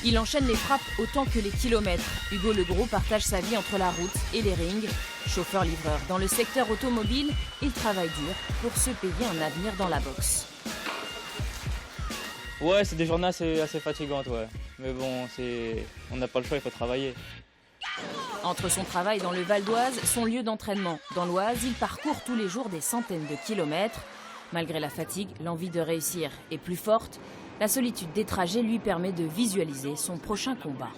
Il enchaîne les frappes autant que les kilomètres. Hugo Legros partage sa vie entre la route et les rings. Chauffeur-livreur dans le secteur automobile, il travaille dur pour se payer un avenir dans la boxe. Ouais, c'est des journées assez fatigantes, ouais. Mais bon, on n'a pas le choix, il faut travailler. Entre son travail dans le Val d'Oise, son lieu d'entraînement dans l'Oise, il parcourt tous les jours des centaines de kilomètres. Malgré la fatigue, l'envie de réussir est plus forte. La solitude des trajets lui permet de visualiser son prochain combat.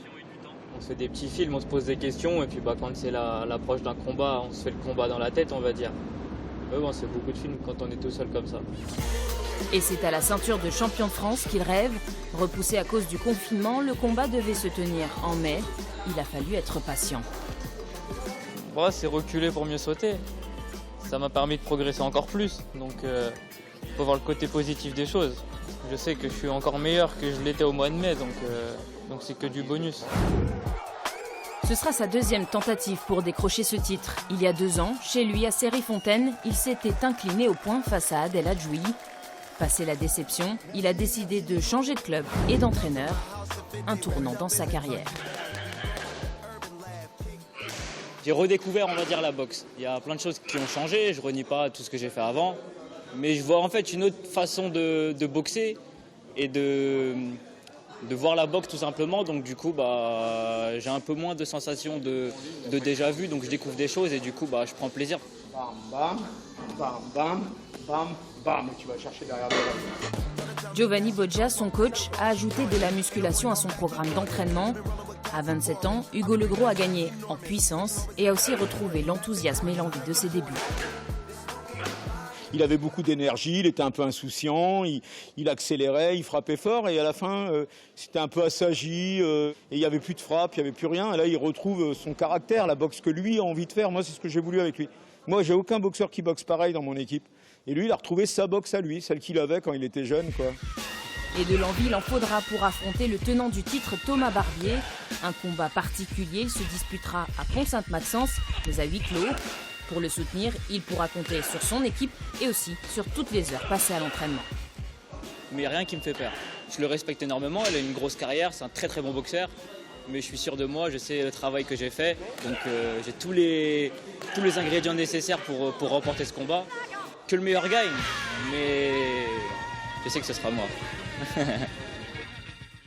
On se fait des petits films, on se pose des questions, et puis quand c'est l'approche d'un combat, on se fait le combat dans la tête, on va dire. Mais bon, c'est beaucoup de films quand on est tout seul comme ça. Et c'est à la ceinture de champion de France qu'il rêve. Repoussé à cause du confinement, le combat devait se tenir en mai. Il a fallu être patient. Ouais, c'est reculer pour mieux sauter. Ça m'a permis de progresser encore plus. Donc, il faut voir le côté positif des choses. Je sais que je suis encore meilleur que je l'étais au mois de mai, donc c'est que du bonus. Ce sera sa deuxième tentative pour décrocher ce titre. Il y a 2 ans, chez lui à Séry-Fontaine, il s'était incliné au point face à Adel Adjoui. Passé la déception, il a décidé de changer de club et d'entraîneur. Un tournant dans sa carrière. J'ai redécouvert, on va dire, la boxe. Il y a plein de choses qui ont changé, je renie pas tout ce que j'ai fait avant. Mais je vois en fait une autre façon de boxer et de voir la boxe tout simplement. Donc du coup, j'ai un peu moins de sensations de déjà vu. Donc je découvre des choses et du coup, je prends plaisir. Bam, bam, bam, bam, bam, bam. Et tu vas chercher derrière toi. Giovanni Boggia, son coach, a ajouté de la musculation à son programme d'entraînement. À 27 ans, Hugo Legros a gagné en puissance et a aussi retrouvé l'enthousiasme et l'envie de ses débuts. Il avait beaucoup d'énergie, il était un peu insouciant, il accélérait, il frappait fort et à la fin, c'était un peu assagi et il n'y avait plus de frappe, il n'y avait plus rien. Et là, il retrouve son caractère, la boxe que lui a envie de faire. Moi, c'est ce que j'ai voulu avec lui. Moi, j'ai aucun boxeur qui boxe pareil dans mon équipe. Et lui, il a retrouvé sa boxe à lui, celle qu'il avait quand il était jeune, quoi. Et de l'envie, il en faudra pour affronter le tenant du titre, Thomas Barbier. Un combat particulier, il se disputera à Pont-Sainte-Maxence, mais à huis clos. Pour le soutenir, il pourra compter sur son équipe et aussi sur toutes les heures passées à l'entraînement. Mais il n'y a rien qui me fait peur. Je le respecte énormément, il a une grosse carrière, c'est un très très bon boxeur. Mais je suis sûr de moi, je sais le travail que j'ai fait. Donc j'ai tous les ingrédients nécessaires pour remporter ce combat. Que le meilleur gagne, mais je sais que ce sera moi.